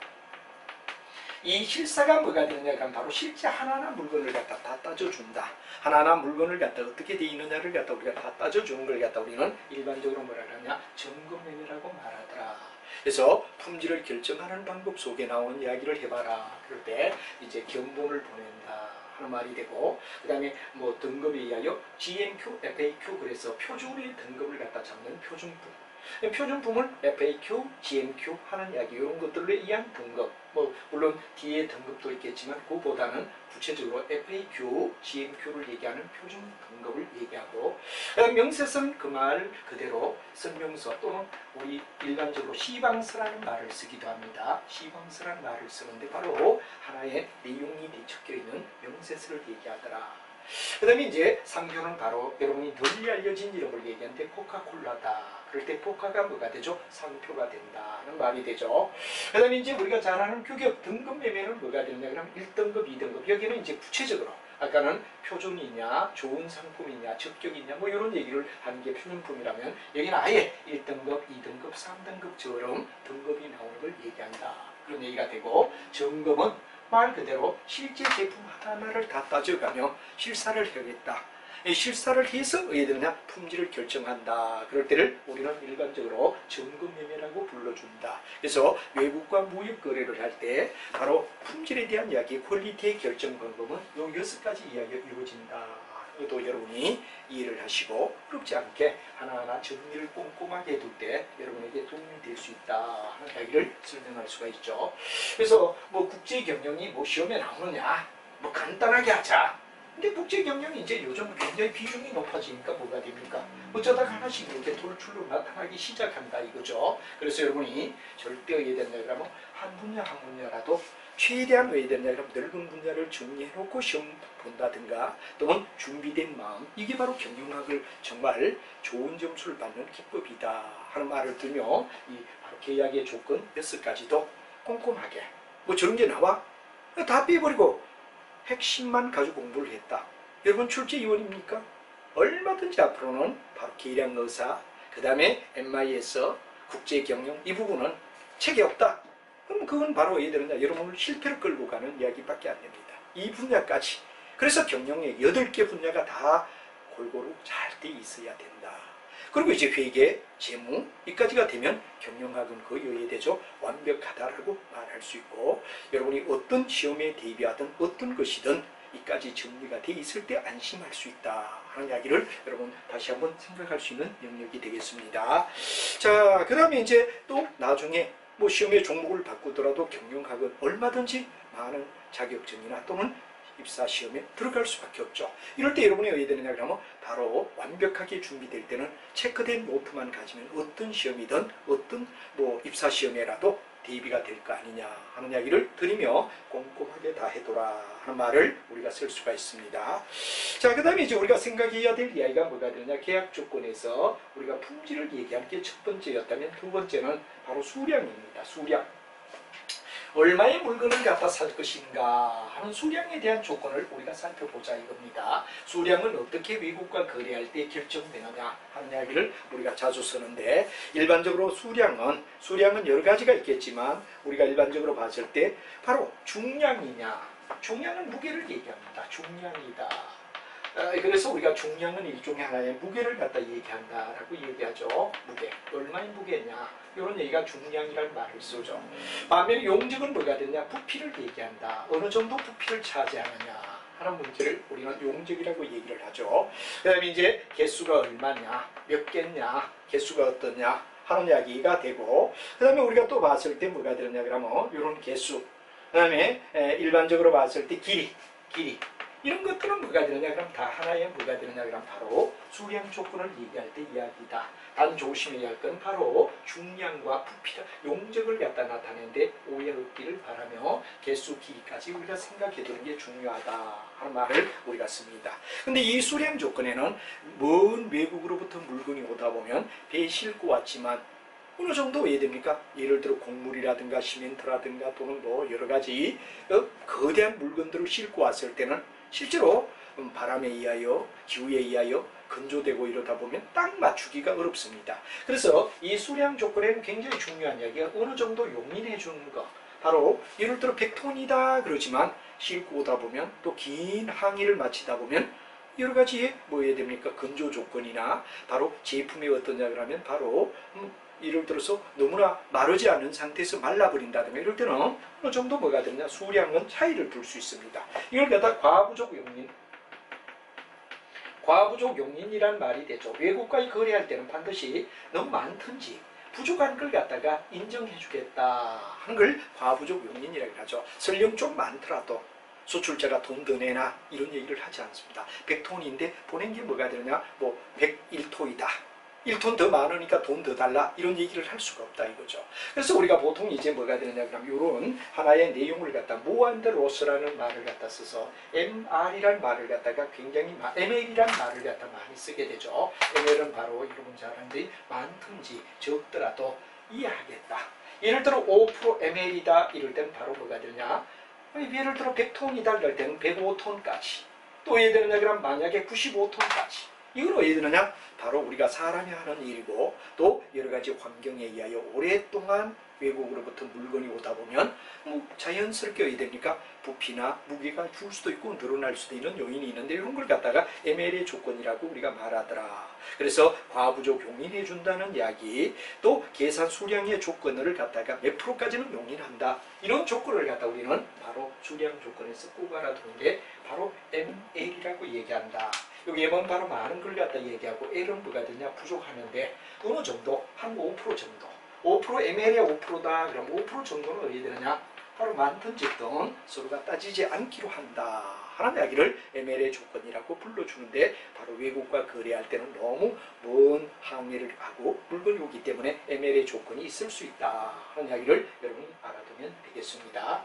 S1: 이 실사가 뭐가 되느냐 하면 바로 실제 하나하나 물건을 갖다 다 따져준다. 하나하나 물건을 갖다 어떻게 돼 있느냐를 갖다 우리가 다 따져주는 걸 갖다 우리는 일반적으로 뭐라 하냐 점검매매라고 말하더라. 그래서 품질을 결정하는 방법 속에 나오는 이야기를 해봐라. 그럴 때 이제 견본을 보낸다 하는 말이 되고, 그 다음에 뭐 등급에 의하여 GMQ, FAQ, 그래서 표준의 등급을 갖다 잡는 표준품. 표준품을 FAQ, GMQ 하는 이야기, 이런 것들로 의한 등급, 뭐 물론 뒤에 등급도 있겠지만 그보다는 구체적으로 FAQ, GMQ를 얘기하는 표준 등급을 얘기하고, 명세서는 그 말 그대로 설명서 또는 우리 일반적으로 시방서라는 말을 쓰기도 합니다. 시방서라는 말을 쓰는데 바로 하나의 내용이 뒤섞여 있는 명세서를 얘기하더라. 그 다음에 이제 상표는 바로 여러분이 널리 알려진 이름을 얘기하는데 코카콜라다. 그럴 때 코카가 뭐가 되죠? 상표가 된다는 말이 되죠. 그 다음에 이제 우리가 잘 아는 규격 등급 매매는 뭐가 되느냐 그러면 1등급, 2등급. 여기는 이제 구체적으로 아까는 표준이냐, 좋은 상품이냐, 적격이냐 뭐 이런 얘기를 하는 게 표준품이라면 여기는 아예 1등급, 2등급, 3등급처럼 등급이 나오는 걸 얘기한다. 그런 얘기가 되고, 점검은 말 그대로 실제 제품 하나하나를 다 따져가며 실사를 해야겠다. 실사를 해서 얘들은 품질을 결정한다. 그럴 때를 우리는 일반적으로 점검매매라고 불러준다. 그래서 외국과 무역 거래를 할 때 바로 품질에 대한 이야기, 퀄리티의 결정 방법은 요 6가지 이야기가 이루어진다. 또 여러분이 이해를 하시고 어렵지 않게 하나하나 정리를 꼼꼼하게 해둘 때 여러분에게 도움이 될 수 있다 하는 이야기를 설명할 수가 있죠. 그래서 뭐 국제경영이 뭐 시험에 나오느냐, 뭐 간단하게 하자. 근데 국제경영이 이제 요즘 굉장히 비중이 높아지니까 뭐가 됩니까? 어쩌다가 하나씩 이렇게 돌출로 나타나기 시작한다 이거죠. 그래서 여러분이 절대 어야 된다 그러면 한 분야라도 최대한 어야 된다 그러면 넓은 분야를 정리해놓고 시험 본다든가 또는 준비된 마음, 이게 바로 경영학을 정말 좋은 점수를 받는 기법이다 하는 말을 들며 이 바로 계약의 조건 6가지도 꼼꼼하게 뭐 저런 게 나와? 다 빼버리고 핵심만 가지고 공부를 했다. 여러분 출제위원입니까? 얼마든지 앞으로는 바로 계량의사, 그 다음에 MIS, 국제경영 이 부분은 책이 없다. 그럼 그건 바로 얘들은 여러분을 실패를 끌고 가는 이야기밖에 안 됩니다. 이 분야까지. 그래서 경영의 8개 분야가 다 골고루 잘 돼 있어야 된다. 그리고 이제 회계, 재무 이까지가 되면 경영학은 거의 의외되죠. 완벽하다라고 말할 수 있고, 여러분이 어떤 시험에 대비하든 어떤 것이든 이까지 정리가 돼 있을 때 안심할 수 있다 하는 이야기를 여러분 다시 한번 생각할 수 있는 영역이 되겠습니다. 자, 그 다음에 이제 또 나중에 뭐 시험의 종목을 바꾸더라도 경영학은 얼마든지 많은 자격증이나 또는 입사 시험에 들어갈 수밖에 없죠. 이럴 때 여러분이 어떻게 되느냐 그러면 바로 완벽하게 준비될 때는 체크된 노트만 가지면 어떤 시험이든 어떤 뭐 입사 시험에라도 대비가 될 거 아니냐 하는 이야기를 드리며 꼼꼼하게 다 해둬라 하는 말을 우리가 쓸 수가 있습니다. 자, 그 다음에 이제 우리가 생각해야 될 이야기가 뭐가 되느냐, 계약 조건에서 우리가 품질을 얘기할 게 첫 번째였다면 두 번째는 바로 수량입니다. 수량. 얼마의 물건을 갖다 살 것인가 하는 수량에 대한 조건을 우리가 살펴보자 이겁니다. 수량은 어떻게 외국과 거래할 때 결정되느냐 하는 이야기를 우리가 자주 쓰는데, 일반적으로 수량은 여러 가지가 있겠지만 우리가 일반적으로 봤을 때 바로 중량이냐, 중량은 무게를 얘기합니다. 중량이다. 그래서 우리가 중량은 일종의 하나의 무게를 갖다 얘기한다라고 얘기하죠. 무게, 얼마의 무게냐, 이런 얘기가 중량이라는 말을 쓰죠. 반면에 용적은 뭐가 되냐, 부피를 얘기한다. 어느 정도 부피를 차지하느냐 하는 문제를 우리는 용적이라고 얘기를 하죠. 그 다음에 이제 개수가 얼마냐, 몇 개냐, 개수가 어떠냐 하는 이야기가 되고, 그 다음에 우리가 또 봤을 때 뭐가 되느냐 그러면 이런 개수, 그 다음에 일반적으로 봤을 때 길이 이런 것들은 뭐가 되느냐 그럼 다 하나의 뭐가 되느냐 그럼 바로 수량 조건을 얘기할 때 이야기다. 단 조심해야 할 건 바로 중량과 부피다. 용적을 갖다 나타내는데 오해 없기를 바라며 개수, 길이까지 우리가 생각해 두는 게 중요하다 하는 말을 우리가 씁니다. 근데 이 수량 조건에는 먼 외국으로부터 물건이 오다 보면 배에 싣고 왔지만 어느 정도 해야 됩니까? 예를 들어 곡물이라든가 시멘트라든가 또는 뭐 여러 가지 거대한 물건들을 싣고 왔을 때는 실제로 바람에 의하여 기후에 의하여 건조되고 이러다 보면 딱 맞추기가 어렵습니다. 그래서 이 수량 조건에는 굉장히 중요한 이야기가 어느 정도 용인해 주는 것, 바로 예를 들어 100톤이다 그러지만 싣고 오다 보면 또 긴 항해를 마치다 보면 여러 가지의 뭐 해야 됩니까? 건조 조건이나 바로 제품이 어떠냐 그러면 바로 예를 들어서 너무나 마르지 않은 상태에서 말라버린다든가 이럴 때는 어느 정도 뭐가 되느냐 수량은 차이를 둘 수 있습니다. 이걸 갖다 과부족 용인, 과부족 용인이란 말이 되죠. 외국과의 거래할 때는 반드시 너무 많든지 부족한 걸 갖다가 인정해 주겠다 하는 걸 과부족 용인이라고 하죠. 설령 좀 많더라도 수출자가 돈 더 내나 이런 얘기를 하지 않습니다. 100톤인데 보낸 게 뭐가 되느냐 뭐 101토이다. 1톤 더 많으니까 돈 더 달라 이런 얘기를 할 수가 없다 이거죠. 그래서 우리가 보통 이제 뭐가 되느냐 그러면 이런 하나의 내용을 갖다 모안드 로스라는 말을 갖다 써서 MR이란 말을 갖다가 굉장히 ML이란 말을 갖다 많이 쓰게 되죠. ML은 바로 여러분 잘 아는데 많든지 적더라도 이해하겠다. 예를 들어 5% ML이다 이럴 때는 바로 뭐가 되느냐 예를 들어 100톤이다 이럴 때는 105톤까지 또 예를 들면 그럼 만약에 95톤까지 이걸 왜 되느냐? 바로 우리가 사람이 하는 일이고 또 여러 가지 환경에 의하여 오랫동안 외국으로부터 물건이 오다 보면 뭐 자연스럽게 어떻게 됩니까? 부피나 무게가 줄 수도 있고 늘어날 수도 있는 요인이 있는데 이런 걸 갖다가 ML의 조건이라고 우리가 말하더라. 그래서 과부족 용인해 준다는 이야기 또 계산 수량의 조건을 갖다가 몇 프로까지는 용인한다. 이런 조건을 갖다 우리는 바로 수량 조건에서 꼭 알아두는 게 바로 ML이라고 얘기한다. 여기 M은 바로 많은 걸 갖다 얘기하고 L은 뭐가 되냐 부족하는데 어느 정도 한 5% 정도 5% ML이 5%다 그럼 5% 정도는 어디 되느냐 바로 많든 적든 서로가 따지지 않기로 한다 하는 이야기를 ML의 조건이라고 불러주는데 바로 외국과 거래할 때는 너무 먼 항해를 하고 물건이 오기 때문에 ML의 조건이 있을 수 있다 하는 이야기를 여러분이 알아두면 되겠습니다.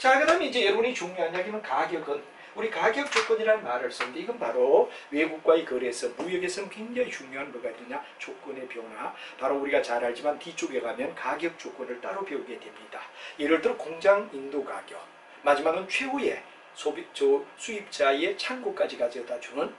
S1: 자, 그 다음에 이제 여러분이 중요한 이야기는 가격은 우리 가격 조건이라는 말을 쓰는데 이건 바로 외국과의 거래에서 무역에서는 굉장히 중요한 뭐가 있느냐 조건의 변화 바로 우리가 잘 알지만 뒤쪽에 가면 가격 조건을 따로 배우게 됩니다. 예를 들어 공장 인도 가격 마지막은 최후의 수입자의 창고까지 가져다 주는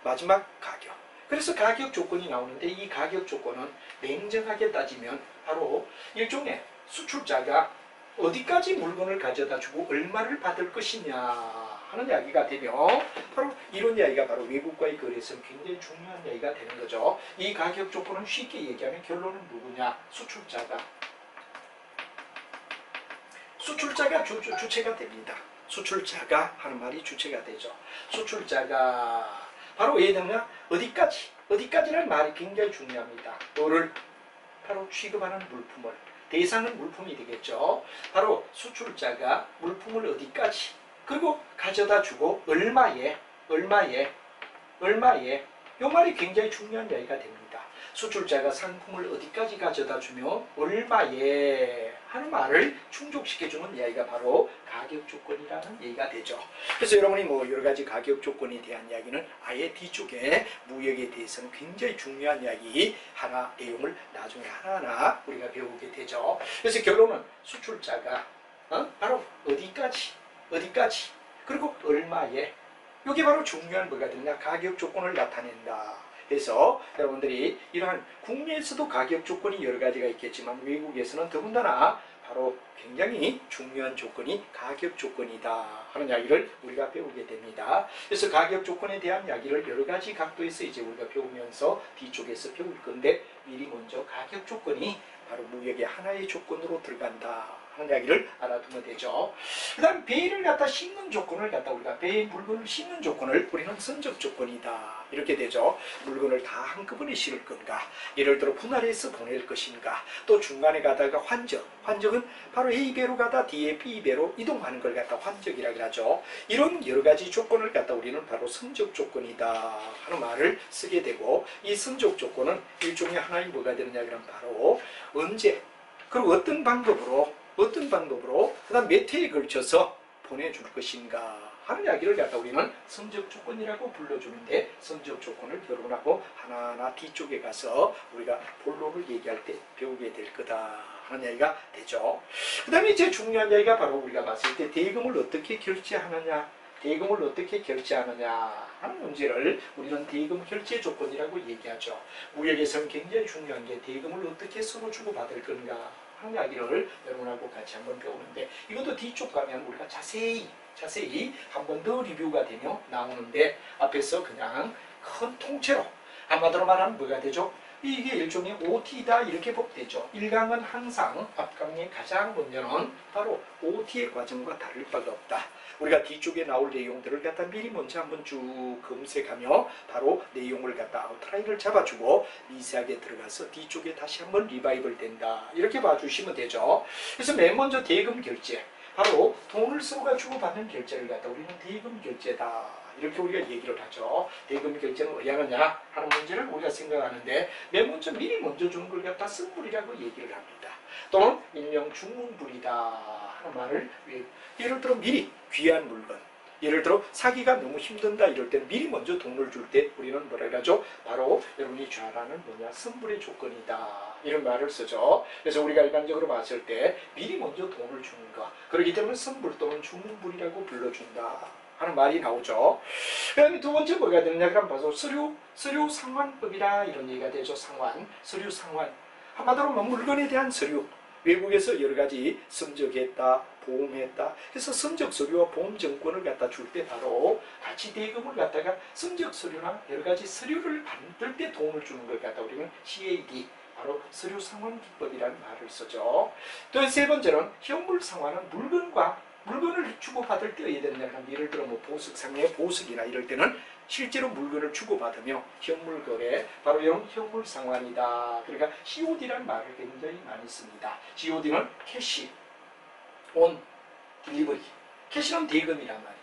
S1: 마지막 가격 그래서 가격 조건이 나오는데 이 가격 조건은 냉정하게 따지면 바로 일종의 수출자가 어디까지 물건을 가져다 주고 얼마를 받을 것이냐 하는 이야기가 되며 바로 이런 이야기가 바로 외국과의 거래에서는 굉장히 중요한 이야기가 되는 거죠. 이 가격 조건은 쉽게 얘기하면 결론은 누구냐? 수출자가 주체가 됩니다. 수출자가 하는 말이 주체가 되죠. 수출자가 바로 왜 되느냐? 어디까지라는 말이 굉장히 중요합니다. 너를 바로 취급하는 물품을 대상은 물품이 되겠죠. 바로 수출자가 물품을 어디까지 그리고 가져다 주고 얼마에 이 말이 굉장히 중요한 이야기가 됩니다. 수출자가 상품을 어디까지 가져다 주며 얼마에 하는 말을 충족시켜주는 이야기가 바로 가격 조건이라는 얘기가 되죠. 그래서 여러분이 뭐 여러 가지 가격 조건에 대한 이야기는 아예 뒤쪽에 무역에 대해서는 굉장히 중요한 이야기 하나 내용을 나중에 하나하나 우리가 배우게 되죠. 그래서 결론은 수출자가 바로 어디까지 그리고 얼마에 이게 바로 중요한 뭐가 되느냐 가격 조건을 나타낸다. 그래서 여러분들이 이러한 국내에서도 가격 조건이 여러 가지가 있겠지만 외국에서는 더군다나 바로 굉장히 중요한 조건이 가격 조건이다 하는 이야기를 우리가 배우게 됩니다. 그래서 가격 조건에 대한 이야기를 여러 가지 각도에서 이제 우리가 배우면서 뒤쪽에서 배울 건데 미리 먼저 가격 조건이 바로 무역의 하나의 조건으로 들어간다 하는 이야기를 알아두면 되죠. 그 다음 배를 갖다 싣는 조건을 갖다 우리가 배에 물건을 싣는 조건을 우리는 선적 조건이다 이렇게 되죠. 물건을 다 한꺼번에 실을 건가 예를 들어 분할해서 보낼 것인가 또 중간에 가다가 환적은 바로 A배로 가다 뒤에 B배로 이동하는 걸 갖다 환적이라고 하죠. 이런 여러 가지 조건을 갖다 우리는 바로 선적 조건이다 하는 말을 쓰게 되고 이 선적 조건은 일종의 하나의 뭐가 되느냐 그러면 바로 언제 그리고 어떤 방법으로 그 다음 몇 회에 걸쳐서 보내줄 것인가 하는 이야기를 갖다 우리는 선적 조건이라고 불러주는데 선적 조건을 결혼하고 하나하나 뒤쪽에 가서 우리가 본론을 얘기할 때 배우게 될 거다 하는 이야기가 되죠. 그 다음에 이제 중요한 이야기가 바로 우리가 봤을 때 대금을 어떻게 결제하느냐 하는 문제를 우리는 대금 결제 조건이라고 얘기하죠. 무역에서는 굉장히 중요한 게 대금을 어떻게 서로 주고받을 건가 하는 이야기를 여러분하고 같이 한번 배우는데, 이것도 뒤쪽 가면 우리가 자세히 한번 더 리뷰가 되며 나오는데, 앞에서 그냥 큰 통째로 한마디로 말하면 뭐가 되죠? 이게 일종의 OT다 이렇게 보면 되죠. 1강은 항상 앞강의 가장 먼저는 바로 OT의 과정과 다를 바가 없다. 우리가 뒤쪽에 나올 내용들을 갖다 미리 먼저 한번 쭉 검색하며 바로 내용을 갖다 아웃라인을 잡아주고 미세하게 들어가서 뒤쪽에 다시 한번 리바이벌 된다. 이렇게 봐주시면 되죠. 그래서 맨 먼저 대금 결제. 바로 돈을 서로가 주고받는 결제를 갖다 우리는 대금 결제다. 이렇게 우리가 얘기를 하죠. 대금 결제는 어디 하느냐 하는 문제를 우리가 생각하는데, 맨 먼저 미리 먼저 주는 걸 갖다 쓴불이라고 얘기를 합니다. 또는 일명 중문불이다 하는 말을, 예를 들어 미리 귀한 물건, 예를 들어 사기가 너무 힘든다 이럴 때 미리 먼저 돈을 줄 때 우리는 뭐라 그러죠? 바로 여러분이 잘 아는 뭐냐, 선불의 조건이다 이런 말을 쓰죠. 그래서 우리가 일반적으로 봤을 때 미리 먼저 돈을 주는 것, 그렇기 때문에 선불 또는 중문불이라고 불러준다 하는 말이 나오죠. 그 다음에 두 번째 뭐가 되느냐 그럼 봐서 서류 상환법이라 이런 얘기가 되죠. 서류 상환. 한마디로 물건에 대한 서류. 외국에서 여러 가지 선적했다, 보험했다. 그래서 선적 서류와 보험 정권을 갖다 줄 때 바로 같이 대금을 갖다가 선적 서류나 여러 가지 서류를 받을 때 돈을 주는 걸 갖다 우리는 CAD, 바로 서류 상환 기법이라는 말을 쓰죠. 또 세 번째는 현물 상환은 물건을 주고받을 때 어떻게 되느냐 하면, 예를 들어 뭐 보석상의 보석이나 이럴 때는 실제로 물건을 주고받으며 현물 거래, 바로 이런 현물 상환이다. 그러니까 COD라는 말을 굉장히 많이 씁니다. COD는 캐시, 온, 딜리버리. 캐시는 대금이란 말이야.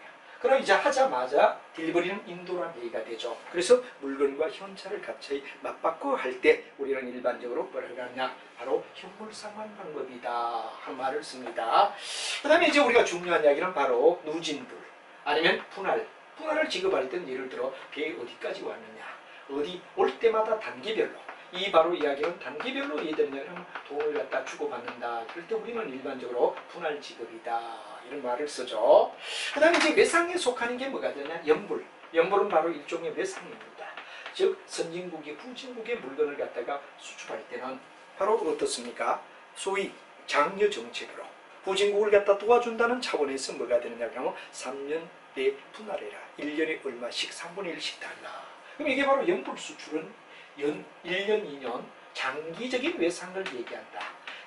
S1: 그럼 이제 하자마자 딜리버리는 인도란 얘기가 되죠. 그래서 물건과 현찰을 같이 맞바꿔 할 때 우리는 일반적으로 뭐라고 하냐, 바로 현물 상환 방법이다 한 말을 씁니다. 그 다음에 이제 우리가 중요한 이야기는 바로 누진불 아니면 분할을 지급할 때는 예를 들어 배 어디까지 왔느냐, 어디 올 때마다 단계별로, 이 바로 이야기는 단계별로 이해되느냐면 돈을 갖다 주고받는다. 그럴 때 우리는 일반적으로 분할 지급이다 이런 말을 쓰죠. 그 다음에 이제 외상에 속하는 게 뭐가 되냐, 연불은 바로 일종의 외상입니다. 즉 선진국이 후진국의 물건을 갖다가 수출할 때는 바로 어떻습니까? 소위 장려 정책으로 후진국을 갖다 도와준다는 차원에서 뭐가 되느냐 하면 3년에 분할해라. 1년에 얼마씩 3분의 1씩 달라. 그럼 이게 바로 연불 수출은 1년, 2년 장기적인 외상을 얘기한다.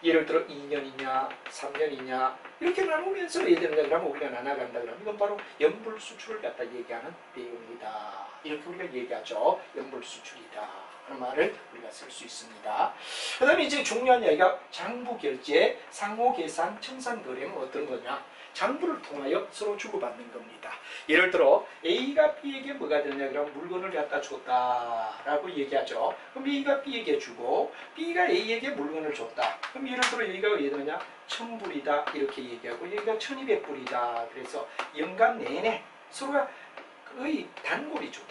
S1: 예를 들어 2년이냐 3년이냐 이렇게 나누면서 예를 들면 우리가 나눠간다 그러면 이건 바로 연불 수출을 갖다 얘기하는 내용이다. 이렇게 우리가 얘기하죠. 연불 수출이다 하는 말을 우리가 쓸 수 있습니다. 그 다음에 이제 중요한 이야기가 장부 결제, 상호 계산, 청산 거래는 어떤 거냐, 장부를 통하여 서로 주고받는 겁니다. 예를 들어 A가 B에게 뭐가 되느냐 그러면 물건을 갖다 줬다라고 얘기하죠. 그럼 A가 B에게 주고 B가 A에게 물건을 줬다. 그럼 예를 들어 여기가 어떻게 되느냐, 1000불이다 이렇게 얘기하고 여기가 1200불이다. 그래서 연간 내내 서로가 거의 단골이죠.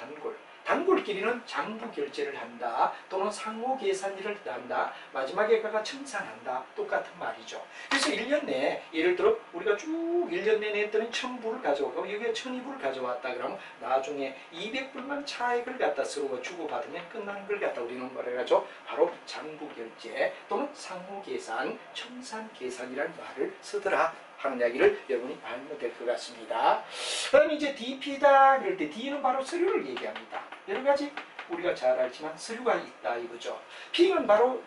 S1: 단골끼리는 장부 결제를 한다, 또는 상호 계산일을 한다, 마지막에 가가 청산한다. 똑같은 말이죠. 그래서 1년 내에 예를 들어 우리가 쭉 1년 내내 했더니 1000불을 가져오고 여기에 1200불을 가져왔다 그러면 나중에 200불만 차액을 갖다 서로 주고받으면 끝나는 걸 갖다 우리는 뭐라 하죠? 바로 장부 결제 또는 상호 계산, 청산 계산이라는 말을 쓰더라 하는 이야기를 여러분이 알면 될 것 같습니다. 그 다음에 이제 DP다 그럴 때 D는 바로 서류를 얘기합니다. 여러 가지 우리가 잘 알지만 서류가 있다 이거죠. P는 바로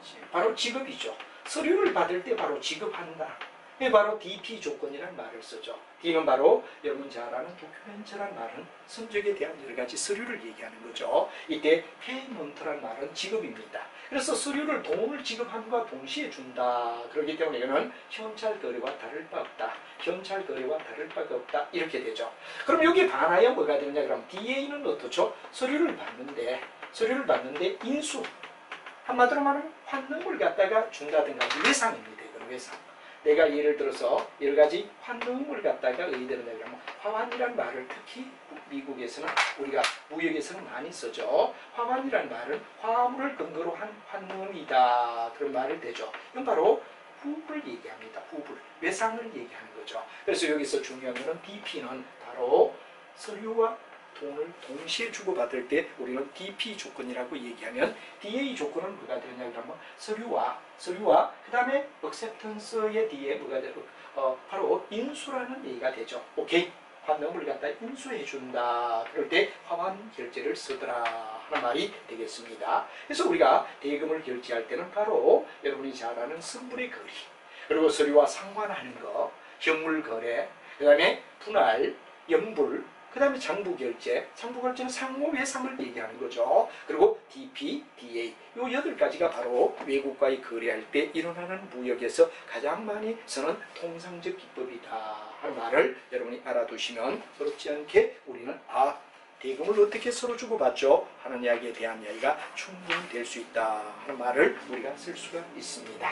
S1: 지급이죠. 서류를 받을 때 바로 지급한다. 이게 바로 DP 조건이라는 말을 쓰죠. D는 바로 여러분 잘 아는 도큐멘트란 말은 선적에 대한 여러 가지 서류를 얘기하는 거죠. 이때 페이먼트란 말은 지급입니다. 그래서 서류를 돈을 지급함과 동시에 준다. 그렇기 때문에 이거는 현찰 거래와 다를 바 없다. 현찰 거래와 다를 바가 없다. 이렇게 되죠. 그럼 여기 반하여 뭐가 되느냐 그럼 DA는 어떻죠? 서류를 받는데 인수. 한마디로 말하면 환능을 갖다가 준다든가 외상입니다. 이건 외상. 내가 예를 들어서 여러 가지 환능을 갖다가 의대로 내려면 화환이란 말을 특히 미국에서는 우리가 무역에서는 많이 쓰죠. 화환이란 말은 화물을 근거로 한 환능이다. 그런 말을 되죠. 이건 바로 후불을 얘기합니다. 후불. 외상을 얘기하는 거죠. 그래서 여기서 중요한 것은 DP는 바로 서류와 돈을 동시에 주고받을 때 우리는 DP 조건이라고 얘기하면 DA 조건은 뭐가 되느냐 그러면 서류와 그 다음에 acceptance의 뒤에 뭐가 되고 바로 인수라는 얘기가 되죠. 오케이. 환급을 갖다 인수해 준다. 그럴 때 화환 결제를 쓰더라 하는 말이 되겠습니다. 그래서 우리가 대금을 결제할 때는 바로 여러분이 잘 아는 선불의 거리, 그리고 서류와 상환하는 거, 현물 거래, 그 다음에 분할, 연불, 그 다음에 장부결제, 장부결제는 상호회상을 얘기하는 거죠. 그리고 DP, DA, 이 8가지가 바로 외국과의 거래할 때 일어나는 무역에서 가장 많이 쓰는 통상적 기법이다 하는 말을 여러분이 알아두시면 어렵지 않게 우리는 대금을 어떻게 서로 주고받죠? 하는 이야기에 대한 이야기가 충분히 될 수 있다 하는 말을 우리가 쓸 수가 있습니다.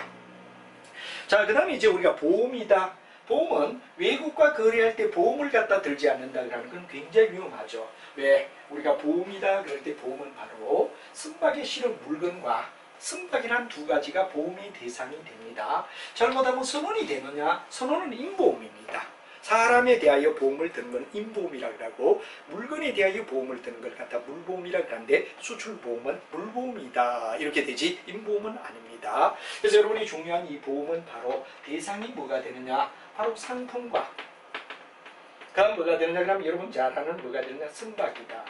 S1: 자, 그 다음에 이제 우리가 보험이다. 보험은 외국과 거래할 때 보험을 갖다 들지 않는다는 건 굉장히 위험하죠. 왜? 우리가 보험이다 그럴 때 보험은 바로 선박에 실은 물건과 선박이란 2가지가 보험의 대상이 됩니다. 잘못하면 선원이 되느냐? 선원은 임보험입니다. 사람에 대하여 보험을 드는 건 임보험이라고 하고 물건에 대하여 보험을 드는 걸 갖다 물보험이라고 하는데 수출보험은 물보험이다 이렇게 되지 임보험은 아닙니다. 그래서 여러분이 중요한 이 보험은 바로 대상이 뭐가 되느냐? 바로 상품과 그다음 뭐가 되느냐? 그러면 여러분 잘 아는 뭐가 되느냐? 선박이다.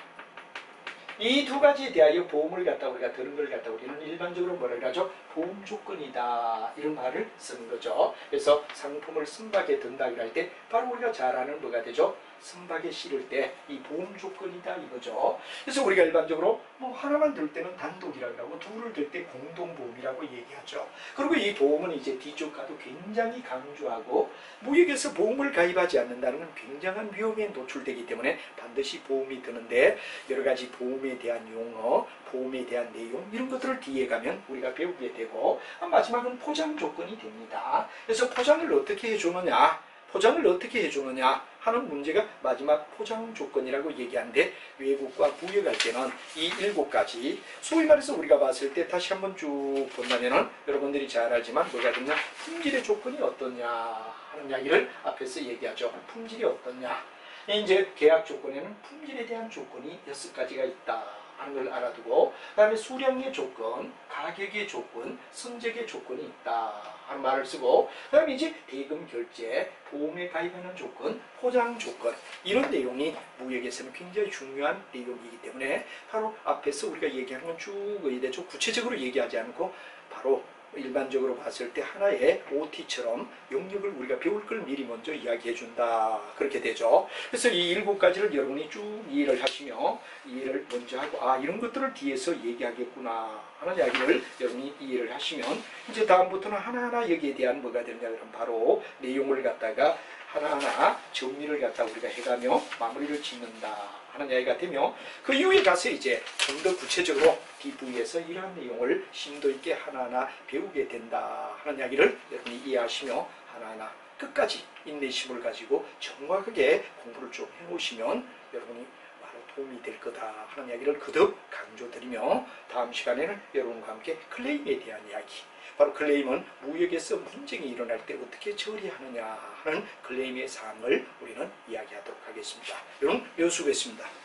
S1: 이 2가지에 대하여 보험을 갖다 우리가 드는 걸 갖다 우리는 일반적으로 뭐라고 하죠? 보험 조건이다 이런 말을 쓰는 거죠. 그래서 상품을 선박에 든다 할 때 바로 우리가 잘 아는 뭐가 되죠? 선박에 실을 때 이 보험 조건이다 이거죠. 그래서 우리가 일반적으로 하나만 들 때는 단독이라고 하고 2를 들 때 공동보험이라고 얘기하죠. 그리고 이 보험은 이제 뒤쪽과도 굉장히 강조하고 무역에서 보험을 가입하지 않는다는 건 굉장한 위험에 노출되기 때문에 반드시 보험이 드는데 여러 가지 보험에 대한 용어, 보험에 대한 내용 이런 것들을 뒤에 가면 우리가 배우게 되고 마지막은 포장 조건이 됩니다. 그래서 포장을 어떻게 해주느냐? 포장을 어떻게 해주느냐 하는 문제가 마지막 포장 조건이라고 얘기하는데 외국과 무역할 때는 이 7가지 소위 말해서 우리가 봤을 때 다시 한번 쭉 본다면은 여러분들이 잘 알지만 뭐가 되냐 품질의 조건이 어떠냐 하는 이야기를 앞에서 얘기하죠. 품질이 어떠냐 이제 계약 조건에는 품질에 대한 조건이 6가지가 있다 하는 걸 알아두고 그 다음에 수량의 조건, 가격의 조건, 선적의 조건이 있다 하는 말을 쓰고 그 다음에 이제 대금 결제, 보험에 가입하는 조건, 포장 조건 이런 내용이 무역에서는 굉장히 중요한 내용이기 때문에 바로 앞에서 우리가 얘기하는 건 쭉 의대죠. 구체적으로 얘기하지 않고 바로 일반적으로 봤을 때 하나의 OT처럼 영역을 우리가 배울 걸 미리 먼저 이야기해 준다 그렇게 되죠. 그래서 이 7가지를 여러분이 쭉 이해를 하시며 이해를 먼저 하고 이런 것들을 뒤에서 얘기하겠구나 하는 이야기를 여러분이 이해를 하시면 이제 다음부터는 하나하나 여기에 대한 뭐가 되느냐 그러면 바로 내용을 갖다가 하나하나 정리를 갖다 우리가 해가며 마무리를 짓는다 하는 이야기가 되며 그 이후에 가서 이제 좀 더 구체적으로 뒷부위에서 이러한 내용을 심도 있게 하나하나 배우게 된다 하는 이야기를 여러분이 이해하시며 하나하나 끝까지 인내심을 가지고 정확하게 공부를 좀 해놓으시면 여러분이 바로 도움이 될 거다 하는 이야기를 거듭 강조드리며 다음 시간에는 여러분과 함께 클레임에 대한 이야기 바로 클레임은 무역에서 분쟁이 일어날 때 어떻게 처리하느냐 하는 클레임의 사항을 우리는 이야기하도록 하겠습니다. 여러분 매우 수고했습니다.